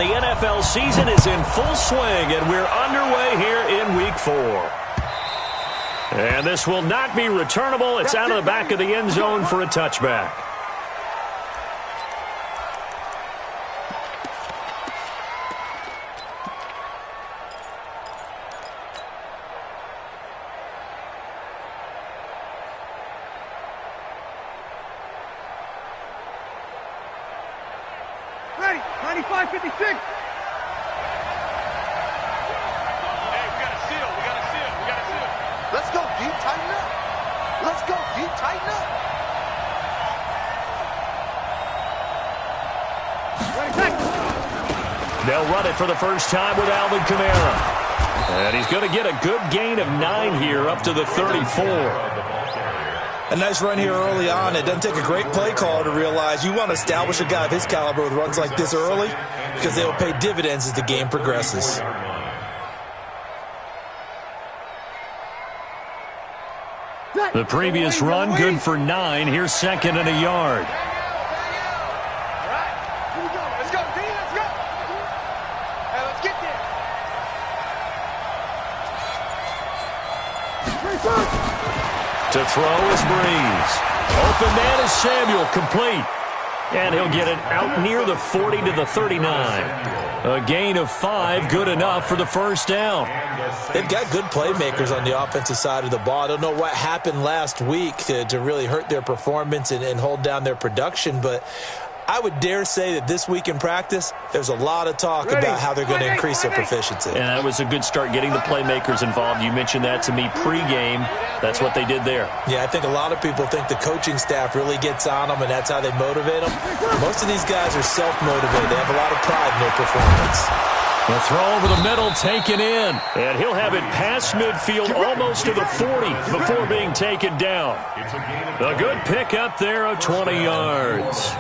the NFL season is in full swing, and we're underway here in Week 4. And this will not be returnable. It's out of the back of the end zone for a touchback. Ready, 95-56. Hey, we got a seal. Let's go, D, tighten up. Let's go, D, tighten up. They'll run it for the first time with Alvin Kamara. And he's going to get a good gain of 9 here up to the 34. A nice run here early on. It doesn't take a great play caller to realize you want to establish a guy of his caliber with runs like this early because they will pay dividends as the game progresses. The previous run, good for 9. Here's second and a yard. Let's go, D, let's go. Hey, let's get there. To throw is Breeze. Open man is Samuel, complete. And he'll get it out near the 40 to the 39. A gain of 5, good enough for the first down. They've got good playmakers on the offensive side of the ball. I don't know what happened last week to really hurt their performance and hold down their production, but I would dare say that this week in practice, there's a lot of talk about how they're going to increase their proficiency. And that was a good start, getting the playmakers involved. You mentioned that to me pregame. That's what they did there. Yeah, I think a lot of people think the coaching staff really gets on them, and that's how they motivate them. Most of these guys are self-motivated. They have a lot of pride in their performance. The throw over the middle taken in. And he'll have it past midfield almost to the 40 before being taken down. A good pick up there of 20 yards.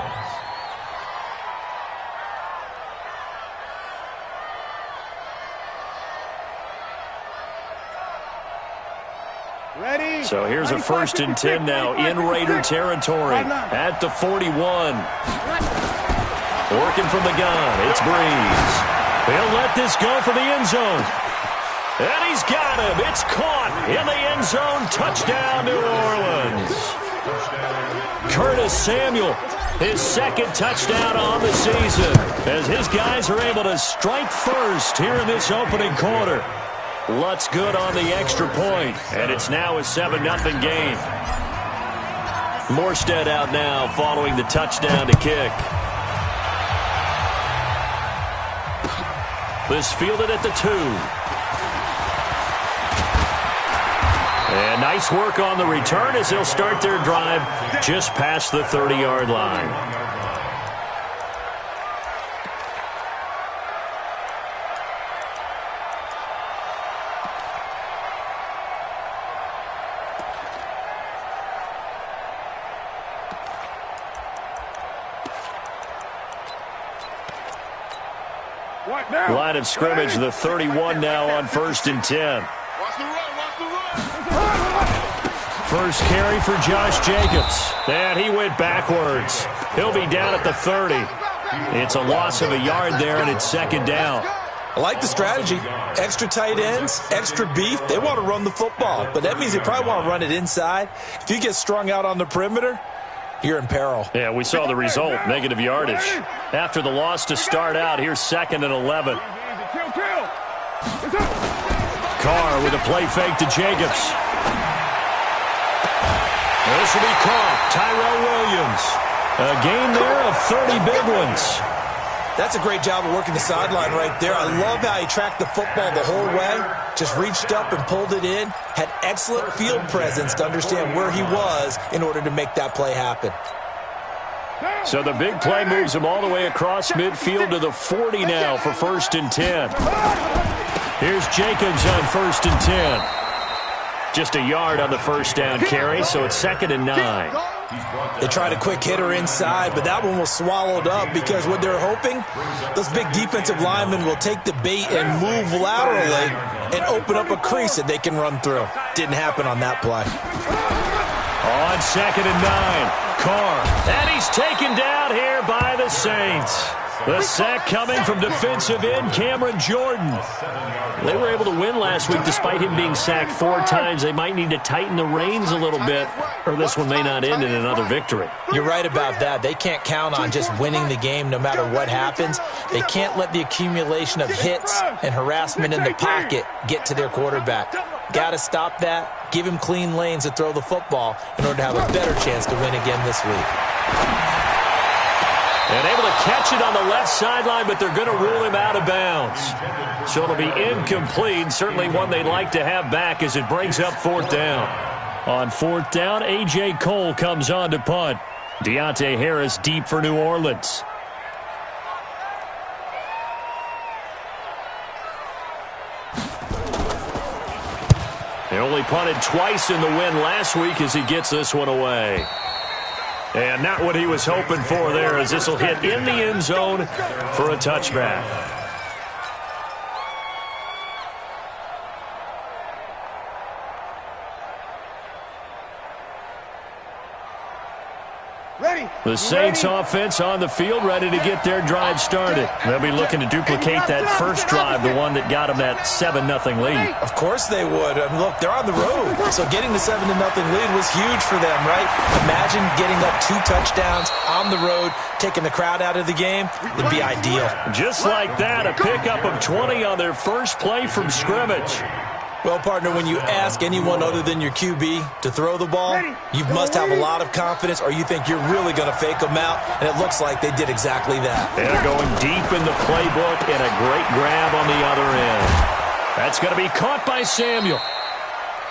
Ready. So here's a 1st and 10 now in Raider territory at the 41. Working from the gun, it's Breeze. He'll let this go for the end zone. And he's got him. It's caught in the end zone. Touchdown, New Orleans. Curtis Samuel, his 2nd touchdown on the season, as his guys are able to strike first here in this opening quarter. Lutz good on the extra point, and it's now a 7-0 game. Morstead out now following the touchdown to kick. This fielded at the 2. And nice work on the return as they'll start their drive just past the 30-yard line. Line of scrimmage, the 31 now on 1st and 10. Watch the run. First carry for Josh Jacobs. And he went backwards. He'll be down at the 30. It's a loss of a yard there, and it's 2nd down. I like the strategy. Extra tight ends, extra beef. They want to run the football, but that means they probably want to run it inside. If you get strung out on the perimeter, you're in peril. Yeah, we saw the result, negative yardage. After the loss to start out, here's 2nd and 11. Carr with a play fake to Jacobs. This will be caught. Tyrell Williams. A gain there of 30 big ones. That's a great job of working the sideline right there. I love how he tracked the football the whole way. Just reached up and pulled it in. Had excellent field presence to understand where he was in order to make that play happen. So the big play moves him all the way across midfield to the 40 now for 1st and 10. Here's Jacobs on 1st and 10. Just a yard on the first down carry, so it's 2nd and 9. They tried a quick hitter inside, but that one was swallowed up because what they're hoping, those big defensive linemen will take the bait and move laterally and open up a crease that they can run through. Didn't happen on that play. On 2nd and 9, Carr. And he's taken down here by the Saints. The sack coming from defensive end Cameron Jordan. They were able to win last week despite him being sacked 4 times. They might need to tighten the reins a little bit, or this one may not end in another victory. You're right about that. They can't count on just winning the game no matter what happens. They can't let the accumulation of hits and harassment in the pocket get to their quarterback. Got to stop that, give him clean lanes to throw the football in order to have a better chance to win again this week. And able to catch it on the left sideline, but they're going to rule him out of bounds. So it'll be incomplete. Certainly one they'd like to have back as it brings up 4th down. On 4th down, A.J. Cole comes on to punt. Deontay Harris deep for New Orleans. They only punted twice in the win last week as he gets this one away. And not what he was hoping for there, as this will hit in the end zone for a touchback. The Saints offense on the field, ready to get their drive started. They'll be looking to duplicate that first drive, the one that got them that 7-0 lead. Of course they would. I mean, look, they're on the road. So getting the 7-0 lead was huge for them, right? Imagine getting up 2 touchdowns on the road, taking the crowd out of the game. It'd be ideal. Just like that, a pickup of 20 on their first play from scrimmage. Well, partner, when you ask anyone other than your QB to throw the ball, you must have a lot of confidence, or you think you're really going to fake them out, and it looks like they did exactly that. They're going deep in the playbook, and a great grab on the other end. That's going to be caught by Samuel.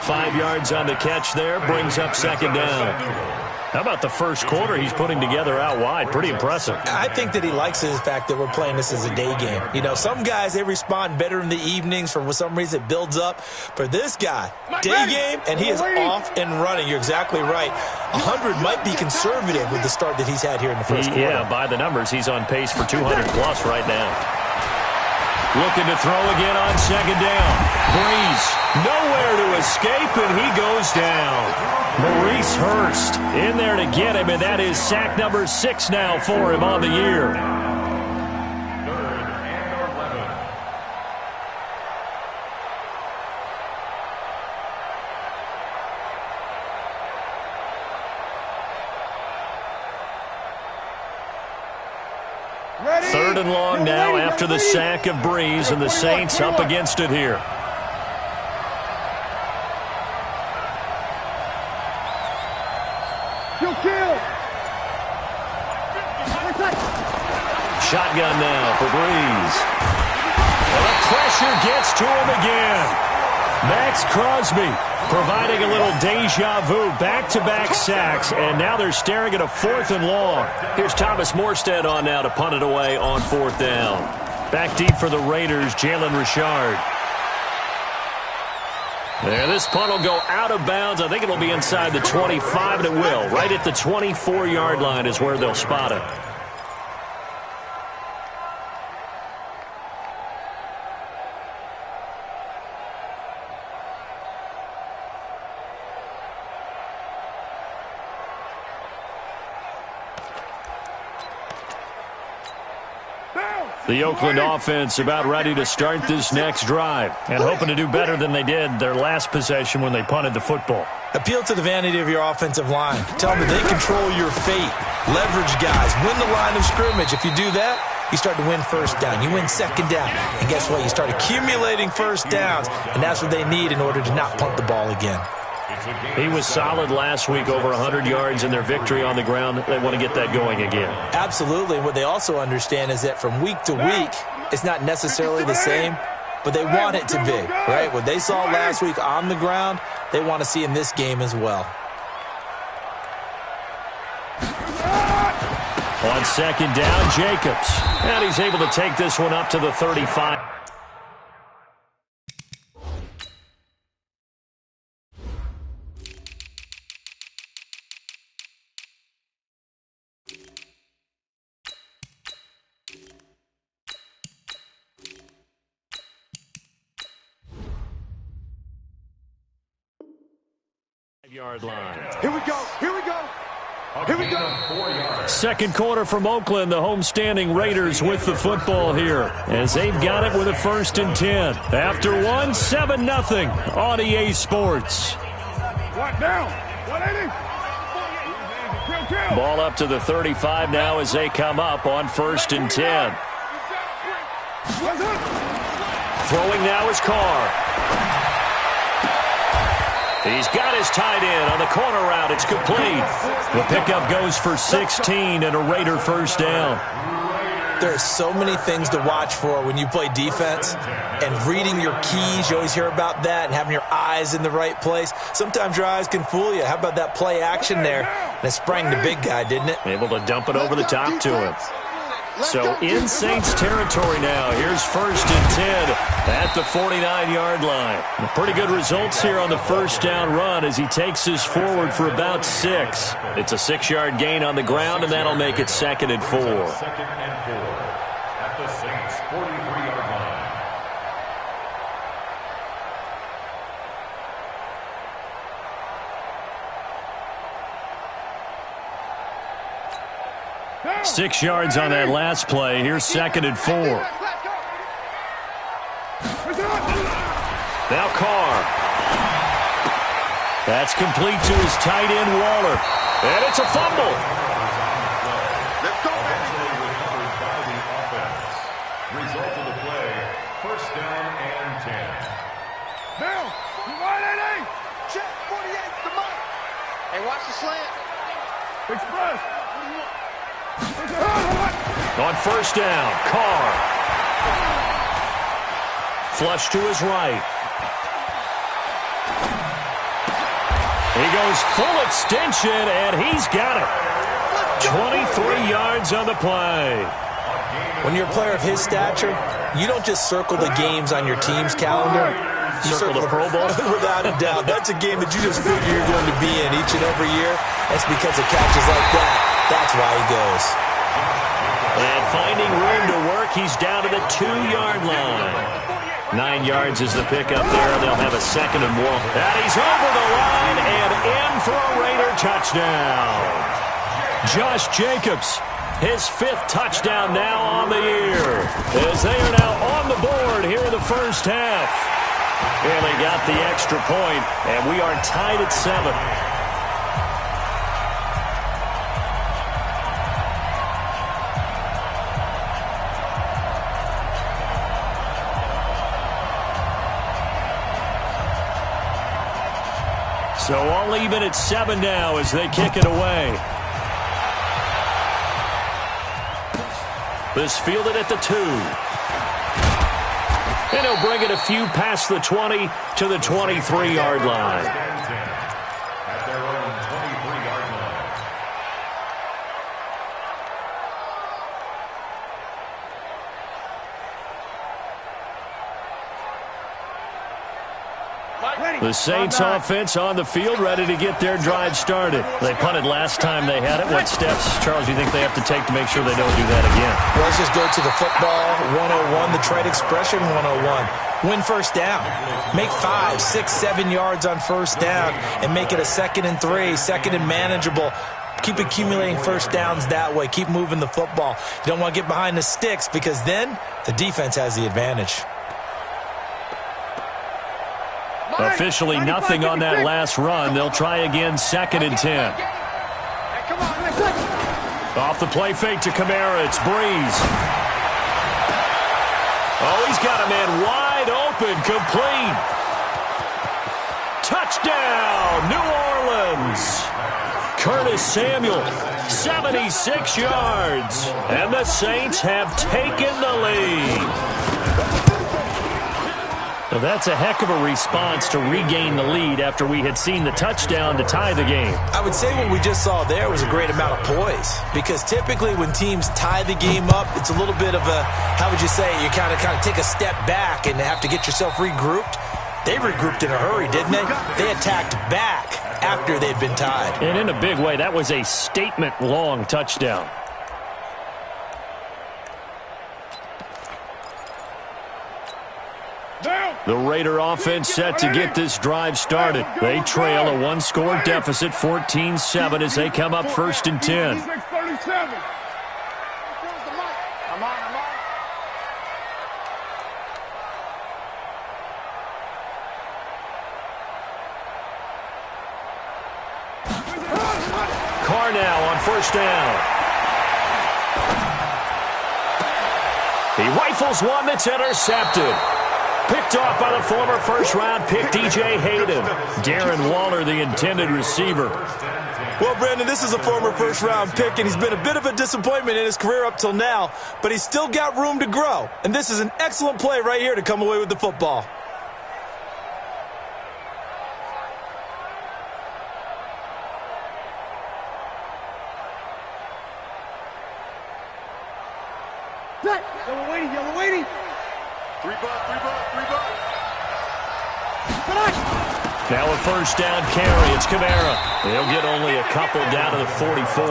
5 yards on the catch there, brings up 2nd down. How about the first quarter he's putting together out wide? Pretty impressive. I think that he likes the fact that we're playing this as a day game. You know, some guys, they respond better in the evenings. For some reason, it builds up. For this guy, day game, and he is off and running. You're exactly right. 100 might be conservative with the start that he's had here in the first quarter. Yeah, by the numbers, he's on pace for 200-plus right now. Looking to throw again on 2nd down. Breeze, nowhere to escape, and he goes down. Maurice Hurst in there to get him, and that is sack number 6 now for him on the year. Third and long now after the sack of Breeze, and the Saints up against it here. Shotgun now for Breeze. And the pressure gets to him again. Max Crosby providing a little deja vu, back-to-back sacks, and now they're staring at a 4th and long. Here's Thomas Morstead on now to punt it away on 4th down. Back deep for the Raiders, Jalen Richard. There, this punt will go out of bounds. I think it'll be inside the 25, and it will. Right at the 24-yard line is where they'll spot it. The Oakland offense about ready to start this next drive and hoping to do better than they did their last possession when they punted the football. Appeal to the vanity of your offensive line. Tell them that they control your fate. Leverage guys. Win the line of scrimmage. If you do that, you start to win 1st down. You win 2nd down. And guess what? You start accumulating 1st downs, and that's what they need in order to not punt the ball again. He was solid last week, over 100 yards in their victory on the ground. They want to get that going again. Absolutely. And what they also understand is that from week to week, it's not necessarily the same, but they want it to be, right? What they saw last week on the ground, they want to see in this game as well. On 2nd down, Jacobs. And he's able to take this one up to the 35. Yard line. Here we go. Here we go. Here we go. Second quarter from Oakland. The homestanding Raiders with the football here as they've got it with a 1st and 10. After one, 7-0 on EA Sports. What down? 180. Ball up to the 35 now as they come up on 1st and 10. Throwing now is Carr. He's got his tight end on the corner route. It's complete. The pickup goes for 16 and a Raider 1st down. There are so many things to watch for when you play defense, and reading your keys, you always hear about that, and having your eyes in the right place. Sometimes your eyes can fool you. How about that play action there? And it sprang the big guy, didn't it? Able to dump it over the top to him. So in Saints territory now. Here's 1st and 10 at the 49-yard line. Pretty good results here on the 1st down run as he takes us forward for about 6. It's a 6-yard gain on the ground, and that'll make it 2nd and 4. 2nd and 4 at the Saints 43-yard line. Now, 6 yards on that last play. Here's 2nd and 4. Now Carr. That's complete to his tight end, Waller. And it's a fumble. Let's go, baby. Recovered by the offense. Result of the play, 1st down and 10. Bill, 180. Check 48, the mark. Hey, watch the slant. Express. On 1st down, Carr. Flush to his right. He goes full extension, and he's got it. 23 yards on the play. When you're a player of his stature, you don't just circle the games on your team's calendar. You Circle the Pro Bowl? Without a doubt. That's a game that you just figure you're going to be in each and every year. That's because of catches like that. That's why he goes. And finding room to work, he's down to the 2-yard line. 9 yards is the pickup there, and they'll have a 2nd and 1. And he's over the line and in for a Raider touchdown. Josh Jacobs, his 5th touchdown now on the year, as they are now on the board here in the 1st half. And they got the extra point, and we are tied at 7. So all even at 7 now as they kick it away. This fielded at the 2. And he'll bring it a few past the 20 to the 23-yard line. At their own 23-yard line. The Saints offense on the field, ready to get their drive started. They punted last time they had it. What steps, Charles, do you think they have to take to make sure they don't do that again? Well, let's just go to the football 101, the trade expression 101. Win 1st down. Make 5, 6, 7 yards on 1st down and make it a 2nd and 3, 2nd and manageable. Keep accumulating 1st downs that way. Keep moving the football. You don't want to get behind the sticks because then the defense has the advantage. Officially nothing on that last run. They'll try again, 2nd and 10. Off the play fake to Kamara. It's Breeze. Oh, he's got a man wide open, complete. Touchdown, New Orleans. Curtis Samuel, 76 yards. And the Saints have taken the lead. Well, that's a heck of a response to regain the lead after we had seen the touchdown to tie the game. I would say what we just saw there was a great amount of poise, because typically when teams tie the game up, it's a little bit of a, how would you say, you kind of take a step back and have to get yourself regrouped. They regrouped in a hurry, didn't they? They attacked back after they'd been tied. And in a big way, that was a statement-long touchdown. The Raider offense set to get this drive started. They trail a one-score deficit, 14-7, as they come up 1st and 10. Carr now on 1st down. He rifles one that's intercepted. Picked off by the former first-round pick, DJ Hayden. Darren Waller, the intended receiver. Well, Brandon, this is a former first-round pick, and he's been a bit of a disappointment in his career up till now, but he's still got room to grow. And this is an excellent play right here to come away with the football. Yellow waiting. 3 bucks. Now a 1st down carry. It's Kamara. He'll get only a couple down to the 44.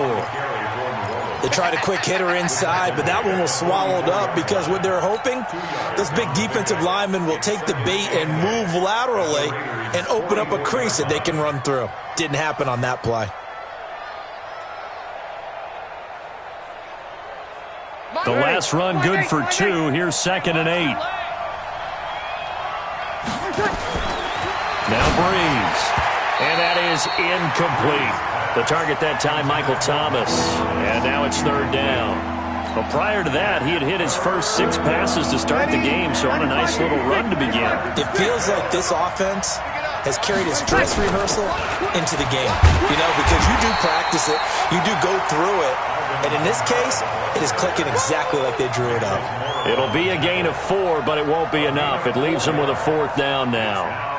They tried a quick hitter inside, but that one was swallowed up because what they're hoping, those big defensive linemen will take the bait and move laterally and open up a crease that they can run through. Didn't happen on that play. The last run good for 2. Here's 2nd and 8. Now Breeze. And that is incomplete. The target that time, Michael Thomas. And now it's 3rd down. But prior to that, he had hit his first 6 passes to start the game, so on a nice little run to begin. It feels like this offense has carried its dress rehearsal into the game. You know, because you do practice it, you do go through it, and in this case, it is clicking exactly like they drew it up. It'll be a gain of 4, but it won't be enough. It leaves them with a 4th down now.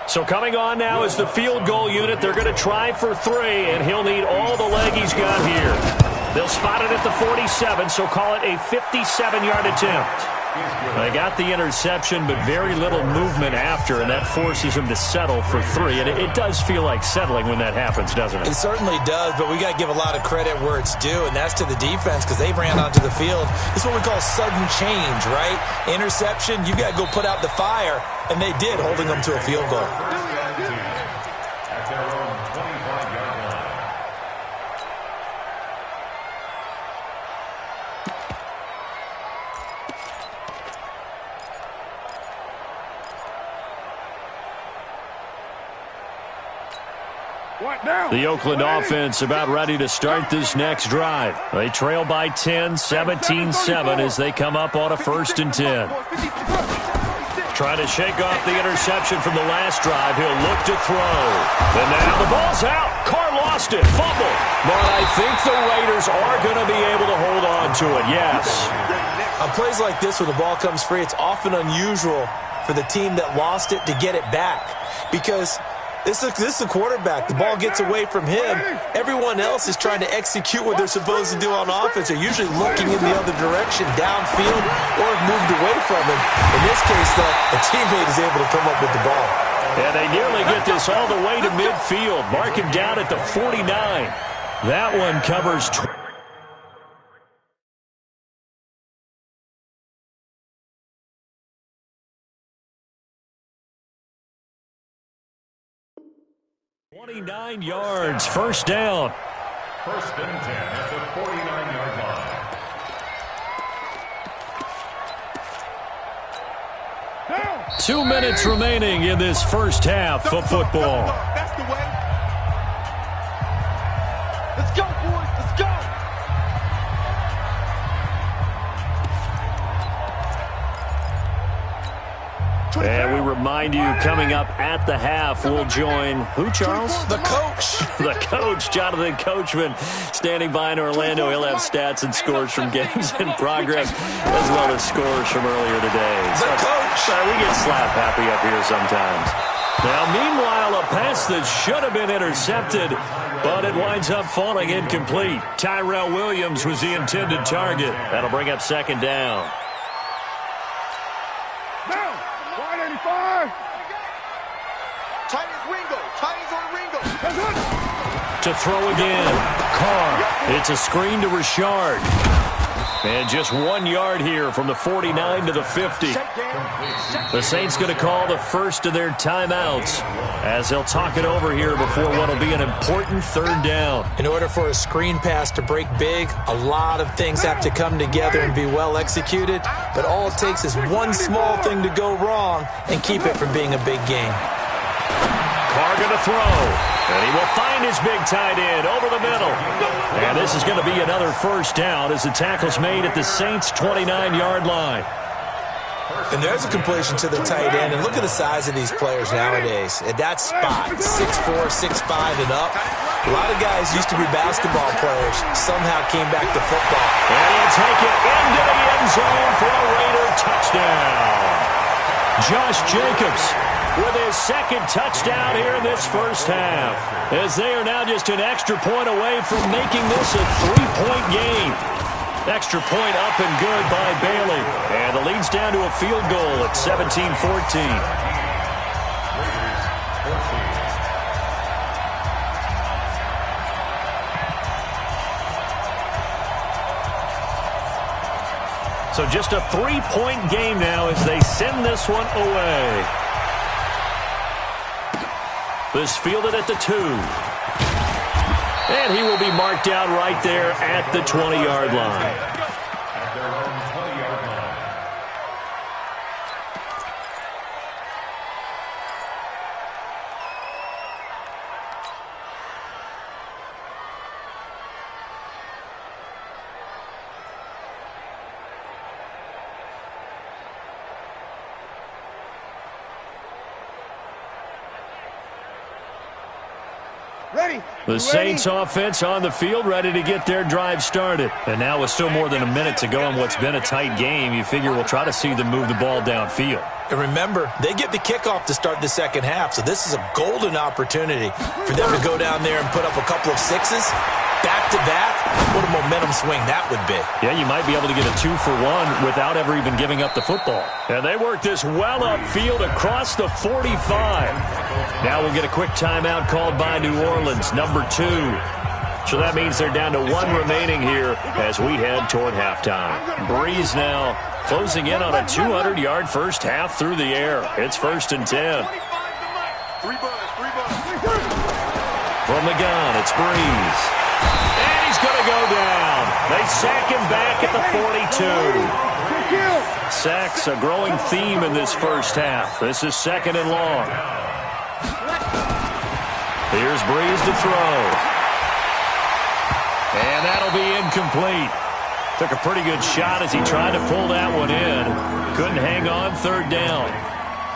So coming on now is the field goal unit. They're going to try for 3, and he'll need all the leg he's got here. They'll spot it at the 47, so call it a 57-yard attempt. They got the interception, but very little movement after, and that forces him to settle for 3. And it does feel like settling when that happens, doesn't it? It certainly does, but we got to give a lot of credit where it's due, and that's to the defense because they ran onto the field. It's what we call sudden change, right? Interception, you've got to go put out the fire, and they did, holding them to a field goal. At their own 25-yard line. The Oakland offense about ready to start this next drive. They trail by 10, 17-7 as they come up on a 1st and 10. Trying to shake off the interception from the last drive. He'll look to throw. And now the ball's out. Carr lost it. Fumble. But I think the Raiders are going to be able to hold on to it. Yes. On plays like this where the ball comes free, it's often unusual for the team that lost it to get it back because this is the quarterback. The ball gets away from him. Everyone else is trying to execute what they're supposed to do on offense. They're usually looking in the other direction, downfield, or have moved away from him. In this case, though, a teammate is able to come up with the ball. And they nearly get this all the way to midfield. Mark him down at the 49. That one covers 29 yards, 1st down. 1st and 10 at the 49-yard line. 2 minutes remaining in this first half of football. That's the way. Let's go, boys. Let's go. And we remind you, coming up at the half, we'll join who, Charles? The coach. The coach, Jonathan Coachman, standing by in Orlando. He'll have stats and scores from games in progress, as well as scores from earlier today. The coach. We get slap happy up here sometimes. Now, meanwhile, a pass that should have been intercepted, but it winds up falling incomplete. Tyrell Williams was the intended target. That'll bring up 2nd down. Titans Ringo. Titans on Ringo. To throw again. Carr. It's a screen to Richard. And just 1 yard here from the 49 to the 50. The Saints going to call the first of their timeouts as they'll talk it over here before what will be an important third down. In order for a screen pass to break big, a lot of things have to come together and be well executed. But all it takes is one small thing to go wrong and keep it from being a big game. Carr going to throw. And he will find his big tight end over the middle. And this is going to be another first down as the tackle's made at the Saints' 29-yard line. And there's a completion to the tight end. And look at the size of these players nowadays. At that spot, 6'4", 6'5", and up. A lot of guys used to be basketball players. Somehow came back to football. And he'll take it into the end zone for a Raider touchdown. Josh Jacobs with his second touchdown here in this first half, as they are now just an extra point away from making this a 3-point game. Extra point up and good by Bailey. And the lead's down to a field goal at 17-14. So just a 3-point game now as they send this one away. This fielded at the 2. And he will be marked down right there at the 20-yard line. At their own 20-yard line. The Saints offense on the field, ready to get their drive started. And now with still more than a minute to go in what's been a tight game, you figure we'll try to see them move the ball downfield. And remember, they get the kickoff to start the second half, so this is a golden opportunity for them to go down there and put up a couple of sixes back-to-back. What a momentum swing that would be. Yeah, you might be able to get a 2-for-1 without ever even giving up the football. And they work this well upfield across the 45. Now we'll get a quick timeout called by New Orleans, number 2. So that means they're down to 1 remaining here as we head toward halftime. Breeze now closing in on a 200-yard first half through the air. It's 1st and 10. From the gun, it's Breeze. And he's going to go down. They sack him back at the 42. Sacks a growing theme in this first half. This is 2nd and long. Here's Breeze to throw. And that'll be incomplete. Took a pretty good shot as he tried to pull that one in. Couldn't hang on, 3rd down.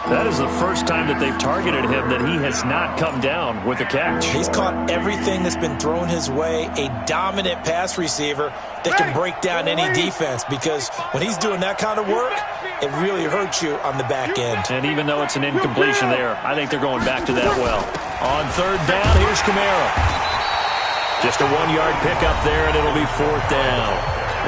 That is the first time that they've targeted him that he has not come down with a catch. He's caught everything that's been thrown his way. A dominant pass receiver that can break down any defense, because when he's doing that kind of work, it really hurts you on the back end. And even though it's an incompletion there, I think they're going back to that well. On 3rd down, here's Kamara. Just a 1-yard pickup there, and it'll be 4th down.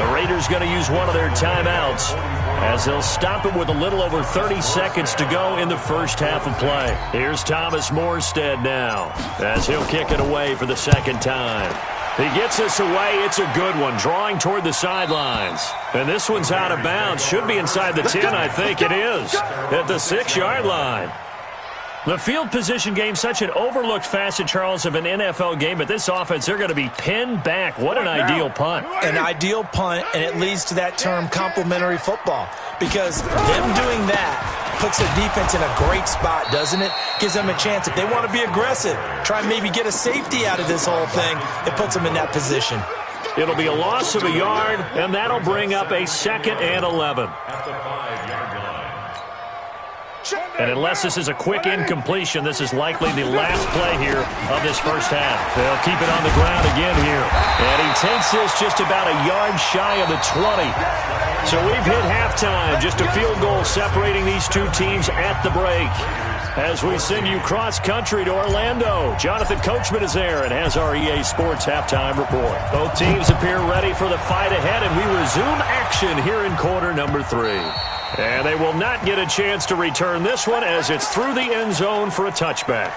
The Raiders going to use one of their timeouts as they'll stop it with a little over 30 seconds to go in the first half of play. Here's Thomas Morstead now as he'll kick it away for the 2nd time. He gets this away. It's a good one, drawing toward the sidelines. And this one's out of bounds. Should be inside the 10, I think it is, at the 6-yard line. The field position game, such an overlooked facet, Charles, of an NFL game, but this offense, they're going to be pinned back. What an ideal punt. An ideal punt, and it leads to that term complementary football, because them doing that puts their defense in a great spot, doesn't it? Gives them a chance. If they want to be aggressive, try and maybe get a safety out of this whole thing, it puts them in that position. It'll be a loss of a yard, and that'll bring up a 2nd and 11. At the 5-yard line. And unless this is a quick incompletion, this is likely the last play here of this first half. They'll keep it on the ground again here. And he takes this just about a yard shy of the 20. So we've hit halftime. Just a field goal separating these two teams at the break. As we send you cross-country to Orlando, Jonathan Coachman is there and has our EA Sports halftime report. Both teams appear ready for the fight ahead, and we resume action here in quarter number 3. And they will not get a chance to return this one as it's through the end zone for a touchback.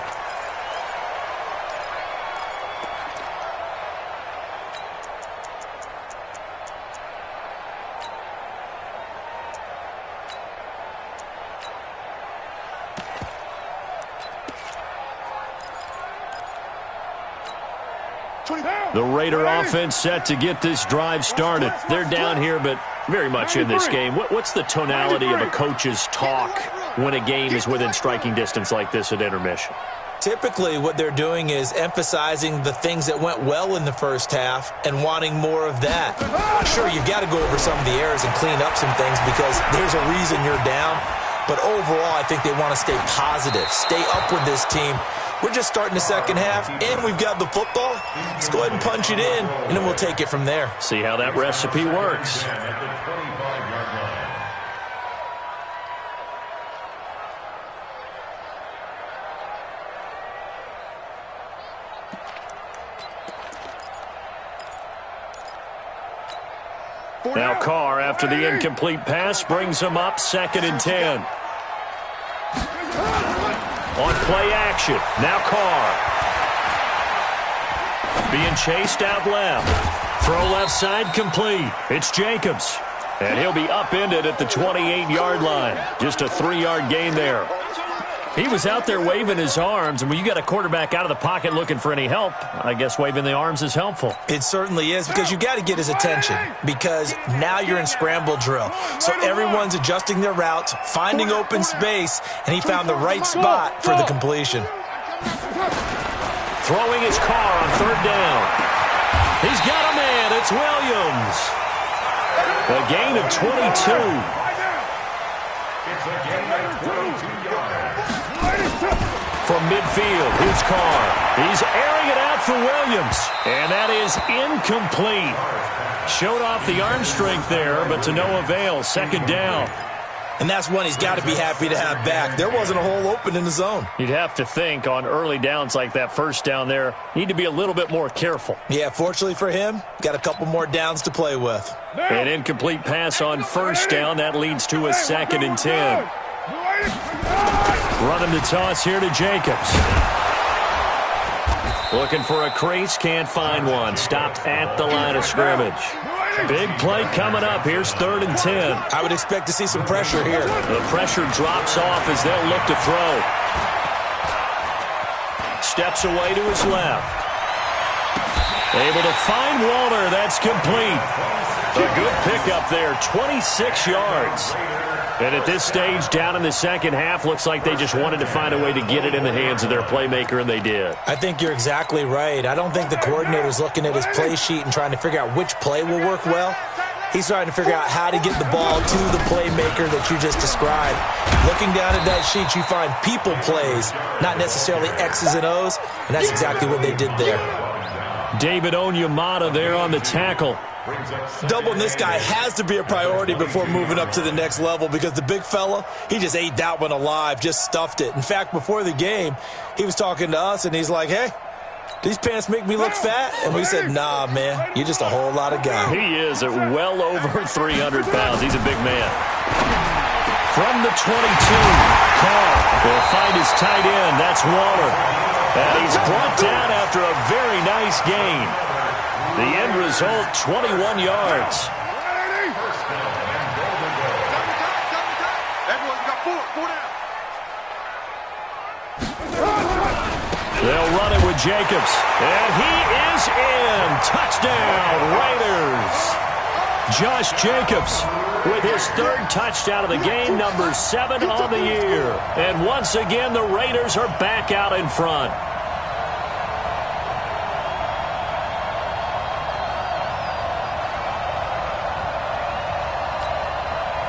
The Raider offense set to get this drive started. They're down here, but very much in this game. What's the tonality of a coach's talk when a game is within striking distance like this at intermission? Typically, what they're doing is emphasizing the things that went well in the first half and wanting more of that. Sure, you've got to go over some of the errors and clean up some things because there's a reason you're down. But overall, I think they want to stay positive, stay up with this team. We're just starting the second half, and we've got the football. Let's go ahead and punch it in, and then we'll take it from there. See how that recipe works. Now Carr, after the incomplete pass, brings him up 2nd and 10. On play action, now Carr. Being chased out left. Throw left side complete. It's Jacobs. And he'll be upended at the 28-yard line. Just a 3-yard gain there. He was out there waving his arms, and when you got a quarterback out of the pocket looking for any help, I guess waving the arms is helpful. It certainly is, because you got to get his attention, because now you're in scramble drill. So everyone's adjusting their routes, finding open space, and he found the right spot for the completion. Throwing his car on 3rd down. He's got a man. It's Williams. A gain of 22. It's a gain of 22 yards. From midfield, here's Carr. He's airing it out for Williams. And that is incomplete. Showed off the arm strength there, but to no avail. 2nd down. And that's one he's got to be happy to have back. There wasn't a hole open in the zone. You'd have to think on early downs like that 1st down there, need to be a little bit more careful. Yeah, fortunately for him, got a couple more downs to play with. An incomplete pass on 1st down. That leads to a 2nd and 10. Running the toss here to Jacobs. Looking for a crease, can't find one. Stopped at the line of scrimmage. Big play coming up. Here's 3rd and 10. I would expect to see some pressure here. The pressure drops off as they'll look to throw. Steps away to his left. Able to find Walter. That's complete. A good pickup there. 26 yards. And at this stage, down in the second half, looks like they just wanted to find a way to get it in the hands of their playmaker, and they did. I think you're exactly right. I don't think the coordinator's looking at his play sheet and trying to figure out which play will work well. He's trying to figure out how to get the ball to the playmaker that you just described. Looking down at that sheet, you find people plays, not necessarily X's and O's, and that's exactly what they did there. David Onyemata there on the tackle. Doubling this guy has to be a priority before moving up to the next level, because the big fella, he just ate that one alive, just stuffed it. In fact, before the game, he was talking to us, and he's like, hey, these pants make me look fat? And we said, nah, man, you're just a whole lot of guy. He is at well over 300 pounds. He's a big man. From the 22, Carr will find his tight end. That's Waller. And he's brought down after a very nice gain. The end result, 21 yards. They'll run it with Jacobs. And he is in. Touchdown, Raiders. Josh Jacobs with his 3rd touchdown of the game, number 7 on the year. And once again, the Raiders are back out in front.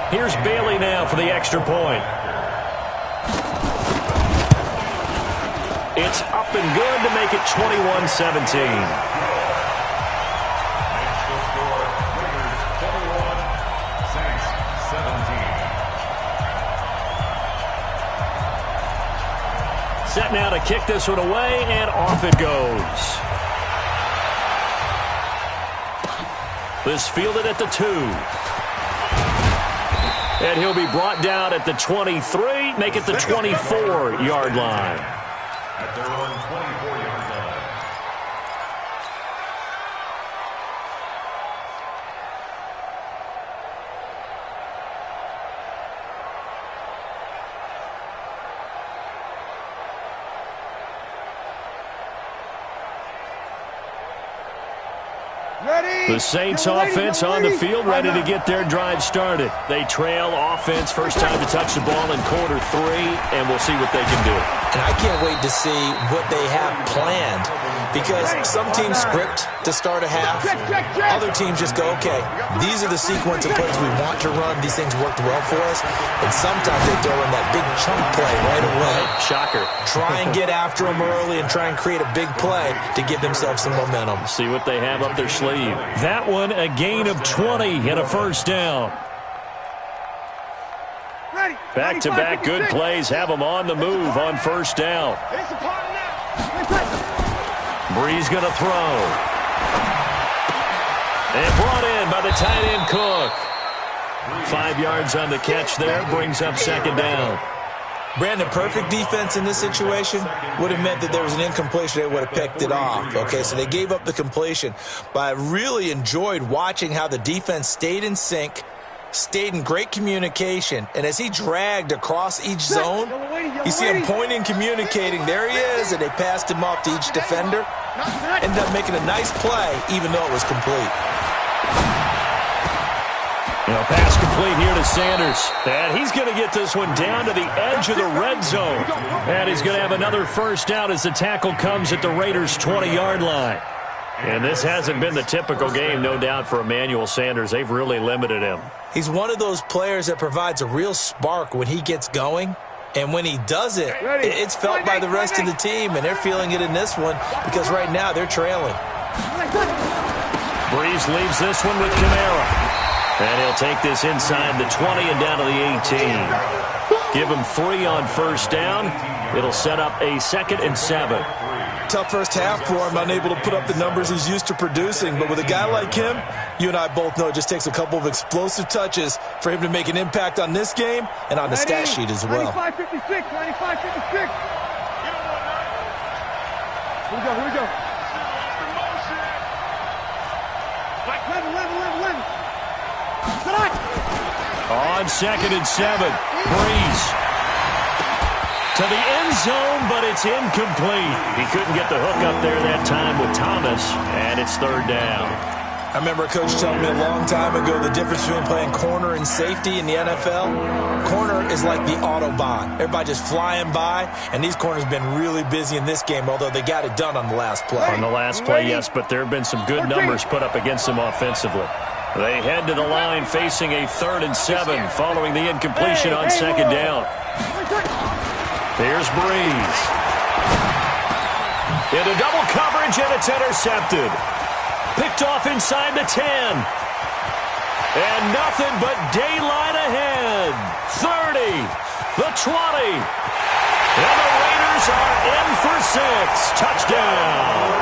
Here's Bailey now for the extra point. It's up and good to make it 21-17. Set now to kick this one away, and off it goes. This fielded at the 2. And he'll be brought down at the 23, make it the 24-yard line. At their own 24-yard line. The Saints offense on the field, ready to get their drive started. They trail offense, first time to touch the ball in quarter 3, and we'll see what they can do. And I can't wait to see what they have planned, because some teams script to start a half. Other teams just go, okay, these are the sequence of plays we want to run. These things worked well for us. And sometimes they throw in that big chunk play right away. Shocker. Try and get after them early and try and create a big play to give themselves some momentum. See what they have up their sleeve. That one, a gain of 20 and a first down. Back-to-back good plays have them on the move on first down. Breeze going to throw. And brought in by the tight end Cook. 5 yards on the catch there, brings up second down. Brandon, perfect defense in this situation would have meant that there was an incompletion. They would have picked it off. Okay, so they gave up the completion. But I really enjoyed watching how the defense stayed in sync, stayed in great communication, and as he dragged across each zone, you see him pointing, communicating. There he is, and they passed him off to each defender. Ended up making a nice play, even though it was complete. Pass complete here to Sanders. And he's going to get this one down to the edge of the red zone. And he's going to have another first down as the tackle comes at the Raiders' 20-yard line. And this hasn't been the typical game, no doubt, for Emmanuel Sanders. They've really limited him. He's one of those players that provides a real spark when he gets going. And when he does it, it's felt by the rest of the team, and they're feeling it in this one because right now they're trailing. Breeze leaves this one with Kamara. And he'll take this inside the 20 and down to the 18. Give him 3 on first down. It'll set up a 2nd and 7. Tough first half for him, unable to put up the numbers he's used to producing. But with a guy like him, you and I both know it just takes a couple of explosive touches for him to make an impact on this game and on the stat sheet as well. 95-56, 95-56. Here we go. 11. On 2nd and 7, Breeze to the end zone, but it's incomplete. He couldn't get the hook up there that time with Thomas, and it's 3rd down. I remember a coach telling me a long time ago the difference between playing corner and safety in the NFL. Corner is like the Autobahn. Everybody just flying by, and these corners have been really busy in this game, although they got it done on the last play. On the last play, yes, but there have been some good numbers put up against them offensively. They head to the line facing a 3rd and 7 following the incompletion on 2nd down. Here's Breeze. Into double coverage, and it's intercepted. Picked off inside the 10. And nothing but daylight ahead. 30, the 20. And the Raiders are in for 6. Touchdown.